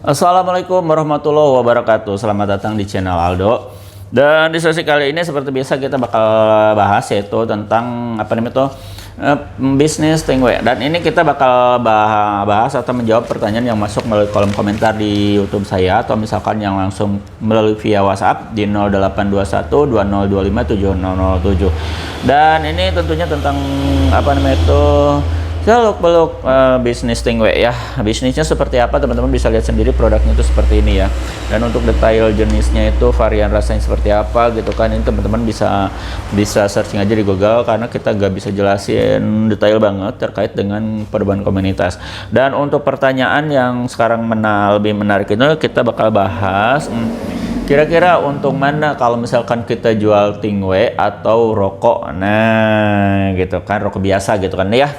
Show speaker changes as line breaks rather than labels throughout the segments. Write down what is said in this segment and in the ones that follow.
Assalamualaikum warahmatullahi wabarakatuh. Selamat datang di channel Aldo. Dan di sesi kali ini seperti biasa kita bakal bahas yaitu tentang bisnis Tingwe. Dan ini kita bakal bahas atau menjawab pertanyaan yang masuk melalui kolom komentar di YouTube saya atau misalkan yang langsung melalui via WhatsApp di 0821 2025 7007. Dan ini tentunya tentang seluk-beluk bisnis Tingwe ya. Bisnisnya seperti apa teman-teman bisa lihat sendiri, produknya itu seperti ini ya. Dan untuk detail jenisnya itu varian rasanya seperti apa gitu kan, ini teman-teman bisa searching aja di Google karena kita gak bisa jelasin detail banget terkait dengan perubahan komunitas. Dan untuk pertanyaan yang sekarang lebih menarik itu kita bakal bahas kira-kira untung mana kalau misalkan kita jual Tingwe atau rokok, nah gitu kan, rokok biasa gitu kan ya.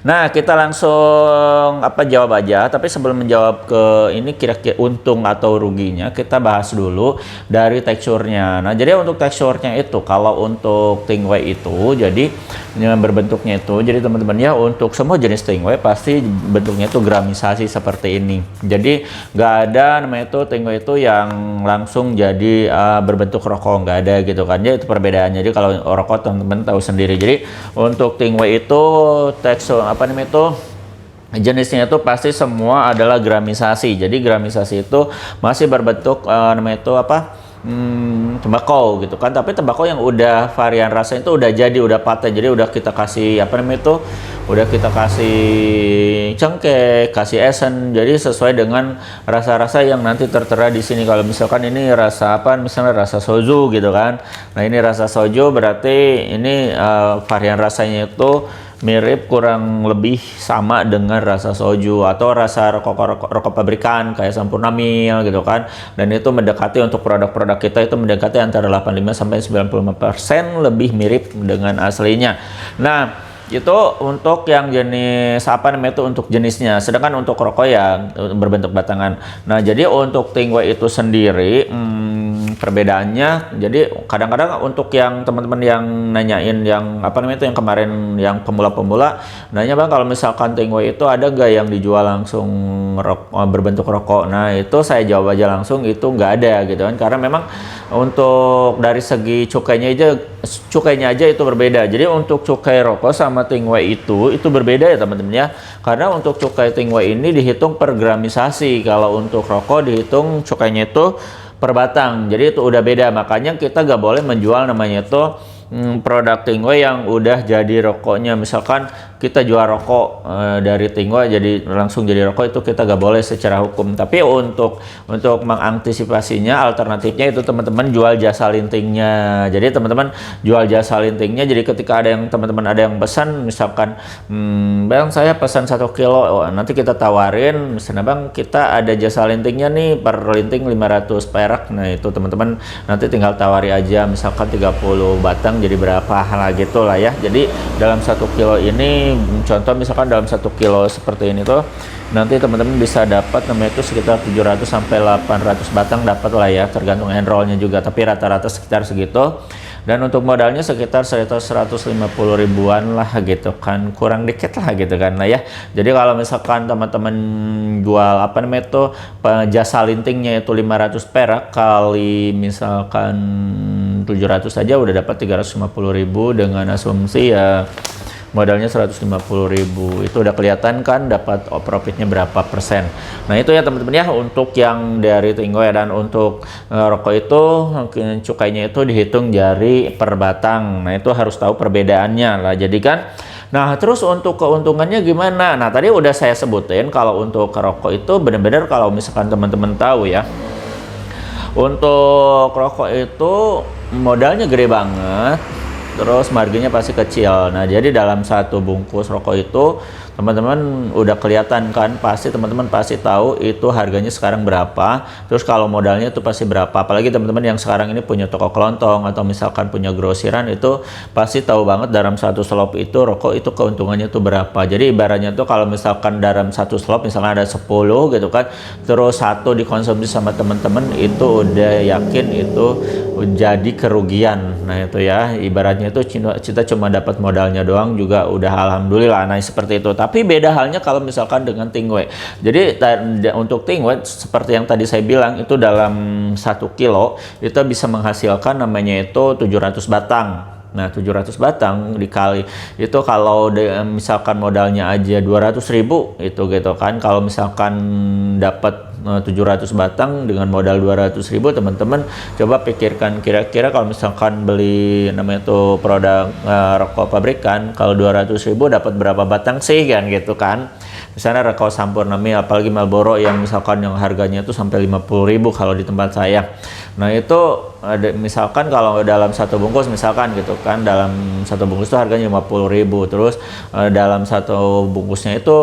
Nah kita langsung jawab aja, tapi sebelum menjawab ke ini kira-kira untung atau ruginya, kita bahas dulu dari teksturnya. Nah jadi untuk teksturnya itu, kalau untuk Tingwe itu jadi berbentuknya itu, jadi teman-teman ya, untuk semua jenis Tingwe pasti bentuknya itu gramisasi seperti ini. Jadi nggak ada namanya itu Tingwe itu yang langsung jadi berbentuk rokok, nggak ada gitu kan ya. Itu perbedaannya. Jadi kalau rokok teman-teman tahu sendiri. Jadi untuk Tingwe itu tekstur jenisnya itu pasti semua adalah gramisasi. Jadi gramisasi itu masih berbentuk tembakau gitu kan, tapi tembakau yang udah varian rasa itu udah udah paten, jadi udah kita kasih udah kita kasih cengkeh, kasih esen, jadi sesuai dengan rasa-rasa yang nanti tertera di sini. Kalau misalkan ini rasa misalnya rasa soju gitu kan, nah ini rasa soju berarti ini varian rasanya itu mirip kurang lebih sama dengan rasa soju atau rasa rokok pabrikan kayak Sampurna Mil gitu kan. Dan itu mendekati, untuk produk-produk kita itu mendekati antara 85 sampai 95% lebih mirip dengan aslinya. Nah itu untuk yang jenis untuk jenisnya. Sedangkan untuk rokok yang berbentuk batangan. Nah jadi untuk Tingwe itu sendiri perbedaannya, jadi kadang-kadang untuk yang teman-teman yang nanyain yang yang kemarin yang pemula-pemula nanya, bang kalau misalkan Tingwe itu ada gak yang dijual langsung berbentuk rokok. Nah itu saya jawab aja langsung, itu nggak ada gitu kan, karena memang untuk dari segi cukainya aja itu berbeda. Jadi untuk cukai rokok sama Tingwe itu berbeda ya teman-teman ya, karena untuk cukai Tingwe ini dihitung per gramisasi, kalau untuk rokok dihitung cukainya itu per batang, jadi itu udah beda. Makanya kita gak boleh menjual namanya itu produk Tingwe yang udah jadi rokoknya. Misalkan kita jual rokok dari Tingwe jadi langsung jadi rokok, itu kita gak boleh secara hukum. Tapi untuk mengantisipasinya, alternatifnya itu teman-teman jual jasa lintingnya. Jadi teman-teman jual jasa lintingnya, jadi ketika ada yang teman-teman ada yang pesan, misalkan bang saya pesan 1 kilo, nanti kita tawarin misalnya, bang kita ada jasa lintingnya nih, per linting 500 perak. Nah itu teman-teman nanti tinggal tawari aja, misalkan 30 batang jadi berapa lah gitu lah ya. Jadi dalam 1 kilo ini, contoh misalkan dalam 1 kilo seperti ini tuh, nanti teman-teman bisa dapat namanya itu sekitar 700 sampai 800 batang dapat lah ya, tergantung enrollnya juga, tapi rata-rata sekitar segitu. Dan untuk modalnya sekitar 150 ribuan lah gitu kan, kurang dikit lah gitu kan lah ya. Jadi kalau misalkan teman-teman jual jasa lintingnya itu 500 perak kali misalkan 700 saja udah dapat 350 ribu, dengan asumsi ya modalnya 150 ribu. Itu udah kelihatan kan dapat profitnya berapa persen. Nah itu ya teman-teman ya untuk yang dari Tingwe. Dan untuk rokok itu cukainya itu dihitung dari per batang. Nah itu harus tahu perbedaannya lah, jadi kan. Nah terus untuk keuntungannya gimana? Nah tadi udah saya sebutin kalau untuk rokok itu benar-benar, kalau misalkan teman-teman tahu ya, untuk rokok itu modalnya gede banget, terus marginnya pasti kecil. Nah jadi dalam satu bungkus rokok itu teman-teman udah kelihatan kan, pasti teman-teman pasti tahu itu harganya sekarang berapa, terus kalau modalnya itu pasti berapa. Apalagi teman-teman yang sekarang ini punya toko kelontong atau misalkan punya grosiran, itu pasti tahu banget dalam satu slop itu rokok itu keuntungannya itu berapa. Jadi ibaratnya tuh kalau misalkan dalam satu slop misalnya ada 10 gitu kan, terus 1 dikonsumsi sama teman-teman, itu udah yakin itu jadi kerugian. Nah itu ya ibaratnya itu kita cuma dapat modalnya doang juga udah alhamdulillah. Nah seperti itu. Tapi beda halnya kalau misalkan dengan Tingwe. Jadi untuk Tingwe seperti yang tadi saya bilang itu dalam 1 kilo itu bisa menghasilkan namanya itu 700 batang. Nah, 700 batang dikali itu kalau misalkan modalnya aja 200.000 itu gitu kan. Kalau misalkan dapat 700 batang dengan modal 200.000, teman-teman coba pikirkan kira-kira kalau misalkan beli namanya itu produk rokok pabrikan, kalau 200.000 dapat berapa batang sih kan gitu kan. Misalnya rokok Sampurna Mil, apalagi Marlboro yang misalkan yang harganya itu sampai 50.000 kalau di tempat saya. Nah itu misalkan kalau dalam 1 bungkus misalkan gitu kan, dalam 1 bungkus itu harganya 50.000, terus dalam 1 bungkusnya itu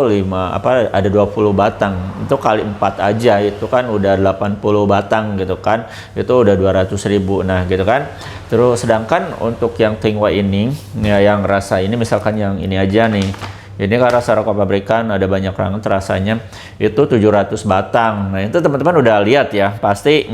ada 20 batang, itu kali 4 aja itu kan udah 80 batang gitu kan, itu udah 200.000. Nah gitu kan. Terus sedangkan untuk yang Tingwe ini ya, yang rasa ini misalkan yang ini aja nih, ini kan rasa rokok pabrikan ada banyak banget rasanya, itu 700 batang. Nah itu teman-teman udah lihat ya, pasti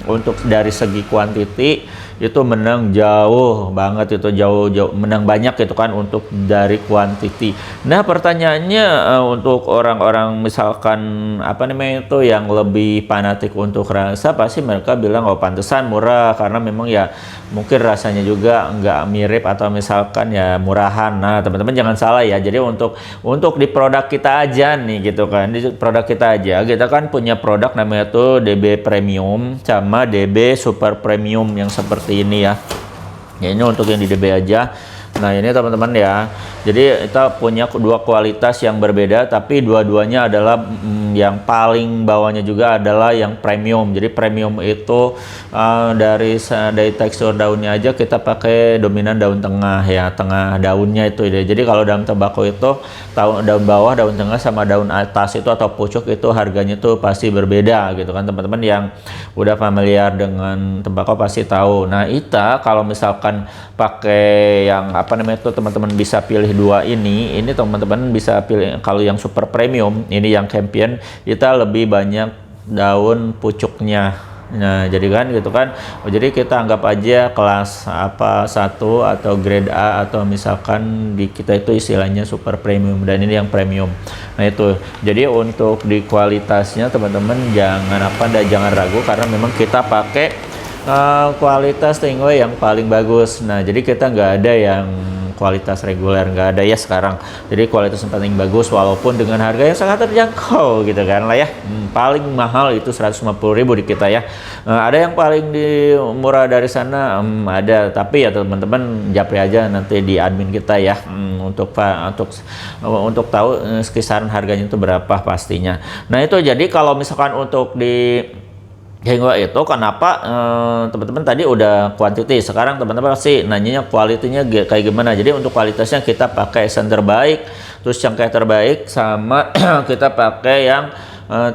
untuk dari segi kuantiti itu menang jauh banget, itu jauh menang banyak gitu kan untuk dari kuantiti. Nah pertanyaannya untuk orang-orang misalkan apa namanya itu yang lebih fanatik untuk rasa, pasti mereka bilang oh pantesan murah karena memang ya mungkin rasanya juga nggak mirip atau misalkan ya murahan. Nah teman-teman jangan salah ya, jadi untuk di produk kita aja nih gitu kan, di produk kita aja kita kan punya produk namanya tuh DB Premium sama DB Super Premium yang seperti ini ya. Ya ini untuk yang di DB aja. Nah ini teman-teman ya, jadi kita punya dua kualitas yang berbeda, tapi dua-duanya adalah yang paling bawahnya juga adalah yang premium. Jadi premium itu dari tekstur daunnya aja kita pakai dominan daun tengah ya, tengah daunnya itu ya. Jadi kalau dalam tembakau itu daun bawah, daun tengah sama daun atas itu atau pucuk itu harganya tuh pasti berbeda gitu kan. Teman-teman yang udah familiar dengan tembakau pasti tahu. Nah kita kalau misalkan pakai yang apa namanya itu, teman-teman bisa pilih dua ini teman-teman bisa pilih. Kalau yang super premium ini yang Champion, kita lebih banyak daun pucuknya. Nah jadi kan gitu kan, jadi kita anggap aja kelas apa 1 atau grade A, atau misalkan di kita itu istilahnya super premium, dan ini yang premium. Nah itu jadi untuk di kualitasnya teman-teman jangan ragu, karena memang kita pakai kualitas Tingwe yang paling bagus. Nah jadi kita nggak ada yang kualitas reguler, nggak ada ya sekarang. Jadi kualitas yang paling bagus walaupun dengan harga yang sangat terjangkau gitu kan lah ya. Paling mahal itu 150.000 di kita ya. Ada yang paling murah dari sana, ada, tapi ya teman-teman japri aja nanti di admin kita ya, untuk tahu kisaran harganya itu berapa pastinya. Nah itu jadi kalau misalkan untuk di Tingwe itu kenapa teman-teman tadi udah kuantiti, sekarang teman-teman pasti nanyanya kualitinya kayak gimana. Jadi untuk kualitasnya kita pakai esen terbaik, terus cangkeh terbaik, sama kita pakai yang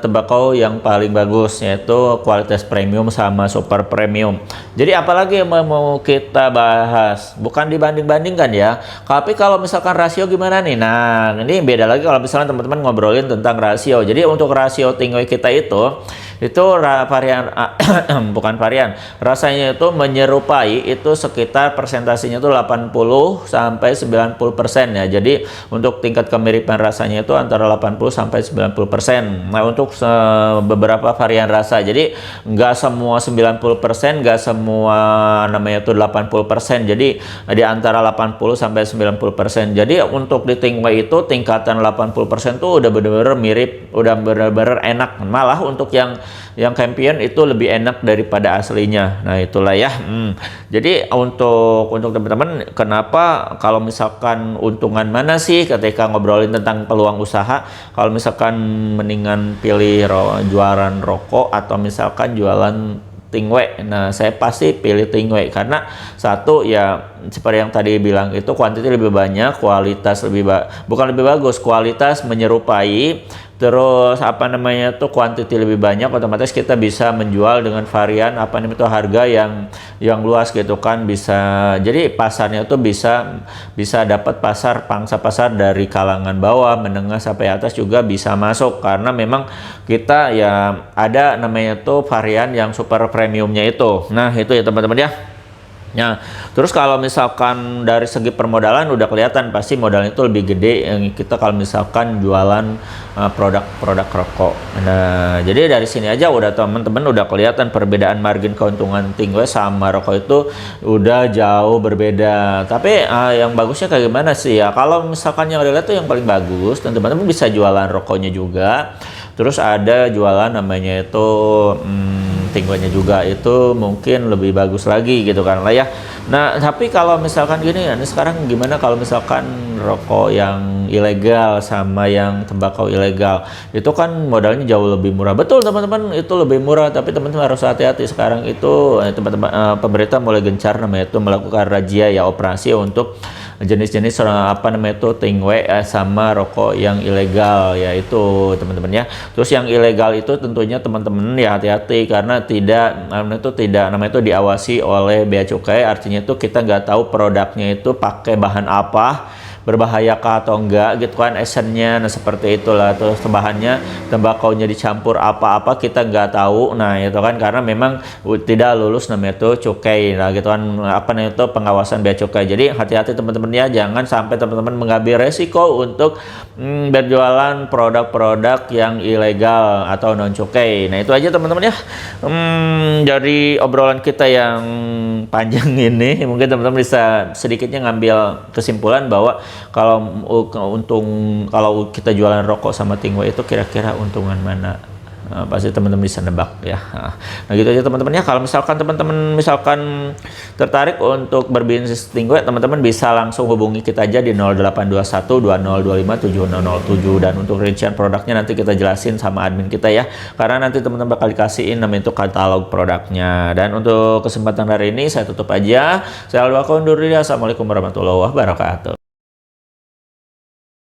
tembakau yang paling bagus, yaitu kualitas premium sama super premium. Jadi apalagi yang mau kita bahas, bukan dibanding-bandingkan ya, tapi kalau misalkan rasio gimana nih. Nah ini beda lagi kalau misalnya teman-teman ngobrolin tentang rasio. Jadi untuk rasio Tingwe kita itu varian bukan varian, rasanya itu menyerupai, itu sekitar persentasinya itu 80 sampai 90% ya. Jadi untuk tingkat kemiripan rasanya itu antara 80 sampai 90%. Nah untuk beberapa varian rasa, jadi nggak semua 90%, nggak semua namanya itu 80%. Jadi di antara 80 sampai 90%. Jadi untuk di Tingwe itu tingkatan 80% tuh udah bener-bener mirip, udah bener-bener enak. Malah untuk yang Champion itu lebih enak daripada aslinya. Nah itulah ya. Jadi untuk teman-teman, kenapa kalau misalkan untungan mana sih ketika ngobrolin tentang peluang usaha, kalau misalkan mendingan pilih jualan rokok atau misalkan jualan Tingwe. Nah saya pasti pilih Tingwe karena satu ya seperti yang tadi bilang, itu kuantiti lebih banyak, kualitas bukan lebih bagus, kualitas menyerupai, terus apa namanya tuh kuantiti lebih banyak, otomatis kita bisa menjual dengan varian apa namanya itu harga yang luas gitu kan. Bisa, jadi pasarnya tuh bisa dapat pangsa pasar dari kalangan bawah, menengah sampai atas juga bisa masuk, karena memang kita ya ada namanya tuh varian yang super premiumnya itu. Nah itu ya teman-teman ya. Nah, terus kalau misalkan dari segi permodalan udah kelihatan pasti modalnya itu lebih gede yang kita kalau misalkan jualan produk-produk rokok. Nah, jadi dari sini aja udah teman-teman udah kelihatan perbedaan margin keuntungan Tingwe sama rokok itu udah jauh berbeda. Tapi yang bagusnya kayak gimana sih ya? Kalau misalkan yang relate tuh yang paling bagus, dan teman-teman bisa jualan rokoknya juga. Terus ada jualan namanya itu Tingwenya juga, itu mungkin lebih bagus lagi gitu kan lah ya. Nah, tapi kalau misalkan gini, ini sekarang gimana kalau misalkan rokok yang ilegal sama yang tembakau ilegal, itu kan modalnya jauh lebih murah. Betul teman-teman, itu lebih murah, tapi teman-teman harus hati-hati. Sekarang itu teman-teman pemerintah mulai gencar namanya itu melakukan razia ya, operasi untuk jenis-jenis Tingwe sama rokok yang ilegal ya, itu teman-teman ya. Terus yang ilegal itu tentunya teman-teman ya hati-hati, karena tidak namanya itu diawasi oleh Bea Cukai. Artinya itu kita nggak tahu produknya itu pakai bahan apa, berbahayakah atau enggak gitu kan, essennya. Nah seperti itulah. Terus bahannya tembakaunya dicampur apa-apa kita nggak tahu. Nah itu kan karena memang tidak lulus namanya itu cukai, nah gitu kan, itu pengawasan Bea Cukai. Jadi hati-hati teman-teman ya, jangan sampai teman-teman mengambil resiko untuk berjualan produk-produk yang ilegal atau non cukai. Nah itu aja teman-teman ya, dari obrolan kita yang panjang ini mungkin teman-teman bisa sedikitnya ngambil kesimpulan bahwa kalau kita jualan rokok sama Tingwe itu kira-kira untungan mana. Pasti teman-teman bisa nebak ya. Nah gitu aja teman-teman ya. Kalau misalkan teman-teman tertarik untuk berbisnis Tingwe, teman-teman bisa langsung hubungi kita aja di 0821 2025 7007, dan untuk rincian produknya nanti kita jelasin sama admin kita ya, karena nanti teman-teman bakal dikasihin namanya itu katalog produknya. Dan untuk kesempatan hari ini saya tutup aja. Saya Aldo undur diri. Assalamualaikum warahmatullahi wabarakatuh.